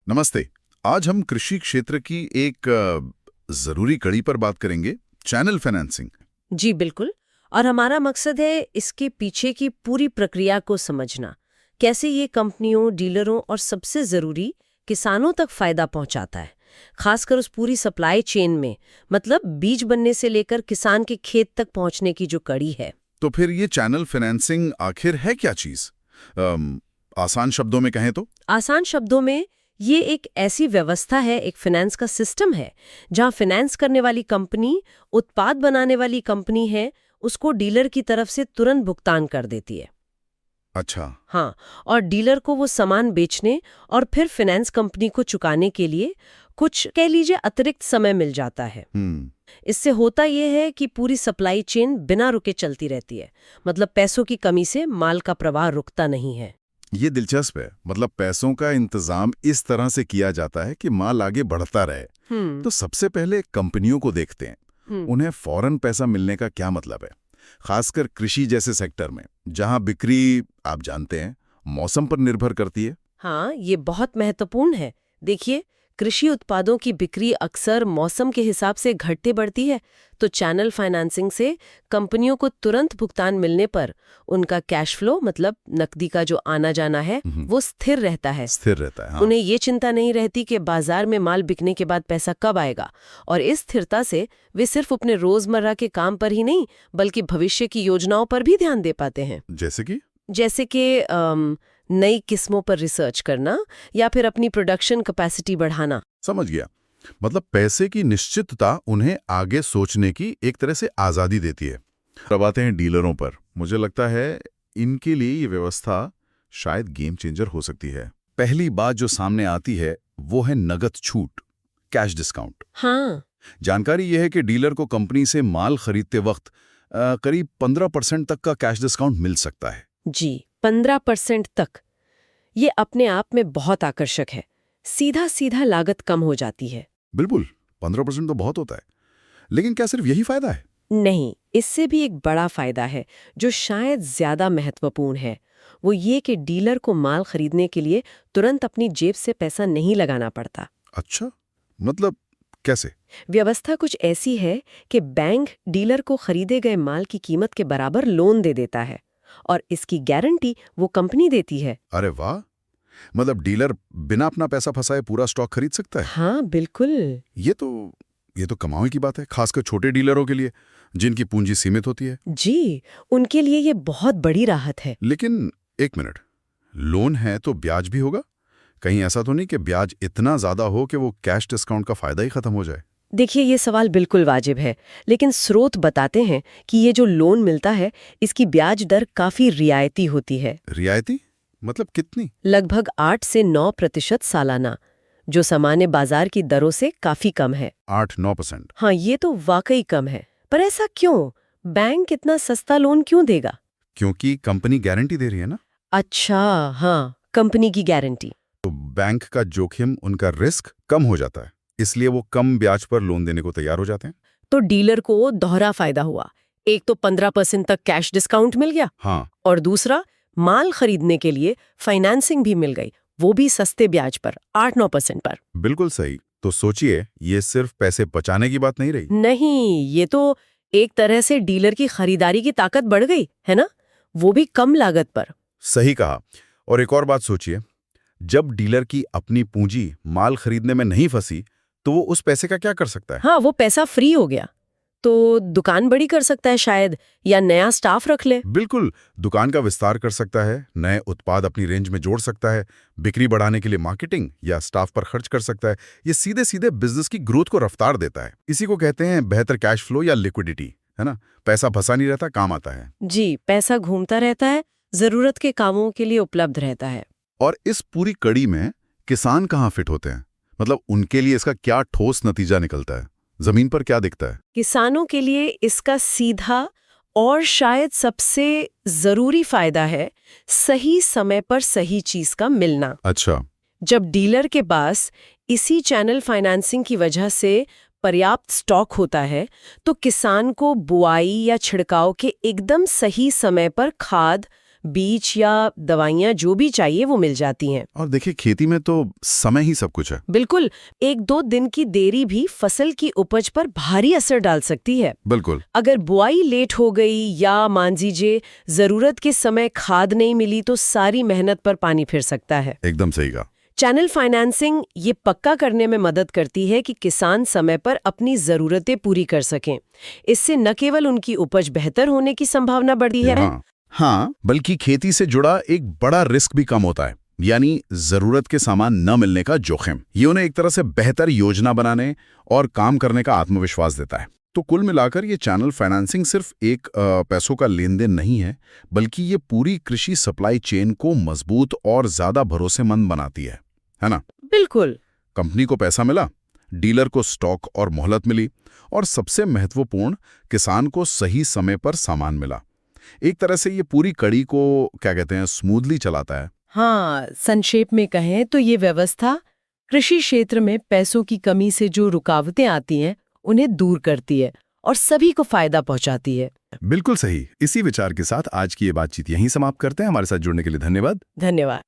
नमस्ते। आज हम कृषि क्षेत्र की एक जरूरी कड़ी पर बात करेंगे, चैनल फाइनेंसिंग। जी बिल्कुल। और हमारा मकसद है इसके पीछे की पूरी प्रक्रिया को समझना, कैसे ये कंपनियों, डीलरों और सबसे जरूरी किसानों तक फायदा पहुंचाता है, खासकर उस पूरी सप्लाई चेन में, मतलब बीज बनने से लेकर किसान के खेत तक पहुंचने की जो कड़ी है। तो फिर ये चैनल फाइनेंसिंग आखिर है क्या चीज? आसान शब्दों में कहें तो? आसान शब्दों में ये एक ऐसी व्यवस्था है, एक फाइनेंस का सिस्टम है, जहां फाइनेंस करने वाली कंपनी, उत्पाद बनाने वाली कंपनी है, उसको डीलर की तरफ से तुरंत भुगतान कर देती है। अच्छा। हाँ, और डीलर को वो सामान बेचने और फिर फाइनेंस कंपनी को चुकाने के लिए कुछ कह लीजिए अतिरिक्त समय मिल जाता है। इससे होता ये है कि पूरी सप्लाई चेन बिना रुके चलती रहती है, मतलब पैसों की कमी से माल का प्रवाह रुकता नहीं है। ये दिलचस्प है। मतलब पैसों का इंतजाम इस तरह से किया जाता है कि माल आगे बढ़ता रहे। तो सबसे पहले कंपनियों को देखते हैं। उन्हें फौरन पैसा मिलने का क्या मतलब है, खासकर कृषि जैसे सेक्टर में, जहां बिक्री, आप जानते हैं, मौसम पर निर्भर करती है। हाँ, ये बहुत महत्वपूर्ण है। देखिए, कृषि उत्पादों की बिक्री अक्सर मौसम के हिसाब से घटती बढ़ती है, तो चैनल फाइनेंसिंग से कंपनियों को तुरंत भुगतान मिलने पर उनका कैश फ्लो, मतलब नकदी का जो आना जाना है, वो स्थिर रहता है। स्थिर रहता है, हाँ। उन्हें ये चिंता नहीं रहती कि बाजार में माल बिकने के बाद पैसा कब आएगा, और इस स्थिरता से वे सिर्फ अपने रोजमर्रा के काम पर ही नहीं, बल्कि भविष्य की योजनाओं पर भी ध्यान दे पाते हैं। जैसे कि नई किस्मों पर रिसर्च करना या फिर अपनी प्रोडक्शन कैपेसिटी बढ़ाना। समझ गया। मतलब पैसे की निश्चितता उन्हें आगे सोचने की एक तरह से आजादी देती है। अब आते हैं डीलरों पर। मुझे लगता है इनके लिए ये व्यवस्था शायद गेम चेंजर हो सकती है। पहली बात जो सामने आती है वो है नगद छूट, कैश डिस्काउंट। हाँ, जानकारी यह है कि डीलर को कंपनी से माल खरीदते वक्त करीब 15% तक का कैश डिस्काउंट मिल सकता है। जी, 15% तक। ये अपने आप में बहुत आकर्षक है। सीधा सीधा लागत कम हो जाती है। बिल्कुल, 15% तो बहुत होता है। लेकिन क्या सिर्फ यही फायदा है? नहीं, इससे भी एक बड़ा फायदा है जो शायद ज्यादा महत्वपूर्ण है। वो ये कि डीलर को माल खरीदने के लिए तुरंत अपनी जेब से पैसा नहीं लगाना पड़ता। अच्छा, मतलब कैसे? व्यवस्था कुछ ऐसी है कि बैंक डीलर को खरीदे गए माल की कीमत के बराबर लोन दे देता है, और इसकी गारंटी वो कंपनी देती है। अरे वाह! मतलब डीलर बिना अपना पैसा फंसाए पूरा स्टॉक खरीद सकता है? हाँ, बिल्कुल। ये तो कमाल की बात है, खासकर छोटे डीलरों के लिए, जिनकी पूंजी सीमित होती है। जी, उनके लिए ये बहुत बड़ी राहत है। लेकिन एक मिनट, लोन है तो ब्याज भी होगा? कहीं ऐसा तो नहीं कि ब्याज इतना ज्यादा हो कि वो कैश डिस्काउंट का फायदा ही खत्म हो जाए? देखिए, ये सवाल बिल्कुल वाजिब है, लेकिन स्रोत बताते हैं कि ये जो लोन मिलता है, इसकी ब्याज दर काफी रियायती होती है। रियायती? मतलब कितनी? लगभग 8 से 9% सालाना, जो सामान्य बाजार की दरों से काफी कम है। 8-9%? हाँ, ये तो वाकई कम है। पर ऐसा क्यों? बैंक इतना सस्ता लोन क्यों देगा? क्योंकि कंपनी गारंटी दे रही है ना। अच्छा, हाँ, कंपनी की गारंटी। तो बैंक का जोखिम, उनका रिस्क कम हो जाता है, इसलिए वो कम ब्याज पर लोन देने को तैयार हो जाते हैं। तो डीलर को दोहरा फायदा हुआ। एक तो 15% तक कैश डिस्काउंट मिल गया, हाँ। और दूसरा, माल खरीदने के लिए फाइनेंसिंग भी मिल गई, वो भी सस्ते ब्याज पर, 8-9% पर। बिल्कुल सही। तो सोचिए, ये सिर्फ पैसे बचाने की बात नहीं रही। नहीं, ये तो एक तरह से डीलर की खरीदारी की ताकत बढ़ गई है ना, वो भी कम लागत पर। सही कहा। और एक और बात सोचिए, जब डीलर की अपनी पूंजी माल खरीदने में नहीं फंसी, तो वो उस पैसे का क्या कर सकता है? हाँ, वो पैसा फ्री हो गया, तो दुकान बड़ी कर सकता है शायद, या नया स्टाफ रख ले। बिल्कुल, दुकान का विस्तार कर सकता है, नए उत्पाद अपनी रेंज में जोड़ सकता है, बिक्री बढ़ाने के लिए मार्केटिंग या स्टाफ पर खर्च कर सकता है। ये सीधे सीधे बिजनेस की ग्रोथ को रफ्तार देता है। इसी को कहते हैं बेहतर कैश फ्लो या लिक्विडिटी, है ना। पैसा फंसा नहीं रहता, काम आता है। जी, पैसा घूमता रहता है, जरूरत के कामों के लिए उपलब्ध रहता है। और इस पूरी कड़ी में किसान कहाँ फिट होते हैं? मतलब उनके लिए इसका क्या ठोस नतीजा निकलता है? जमीन पर क्या दिखता है? किसानों के लिए इसका सीधा और शायद सबसे जरूरी फायदा है सही समय पर सही चीज का मिलना। अच्छा। जब डीलर के पास इसी चैनल फाइनेंसिंग की वजह से पर्याप्त स्टॉक होता है, तो किसान को बुआई या छिड़काव के एकदम सही समय पर खाद, बीज या दवाइयाँ जो भी चाहिए वो मिल जाती हैं। और देखिए, खेती में तो समय ही सब कुछ है। बिल्कुल, 1-2 दिन की देरी भी फसल की उपज पर भारी असर डाल सकती है। बिल्कुल। अगर बुआई लेट हो गई या मान लीजिए जरूरत के समय खाद नहीं मिली तो सारी मेहनत पर पानी फिर सकता है। एकदम सही कहा। चैनल फाइनेंसिंग ये पक्का करने में मदद करती है कि किसान समय पर अपनी जरूरतें पूरी कर सकें। इससे न केवल उनकी उपज बेहतर होने की संभावना बढ़ती है, हाँ, बल्कि खेती से जुड़ा एक बड़ा रिस्क भी कम होता है, यानी जरूरत के सामान न मिलने का जोखिम। ये उन्हें एक तरह से बेहतर योजना बनाने और काम करने का आत्मविश्वास देता है। तो कुल मिलाकर ये चैनल फाइनेंसिंग सिर्फ एक पैसों का लेन देन नहीं है, बल्कि ये पूरी कृषि सप्लाई चेन को मजबूत और ज्यादा भरोसेमंद बनाती है ना? बिल्कुल। कंपनी को पैसा मिला, डीलर को स्टॉक और मोहलत मिली, और सबसे महत्वपूर्ण, किसान को सही समय पर सामान मिला। एक तरह से ये पूरी कड़ी को क्या कहते हैं, स्मूथली चलाता है। हाँ, संक्षेप में कहें तो ये व्यवस्था कृषि क्षेत्र में पैसों की कमी से जो रुकावटें आती हैं उन्हें दूर करती है और सभी को फायदा पहुंचाती है। बिल्कुल सही। इसी विचार के साथ आज की ये बातचीत यहीं समाप्त करते हैं। हमारे साथ जुड़ने के लिए धन्यवाद। धन्यवाद।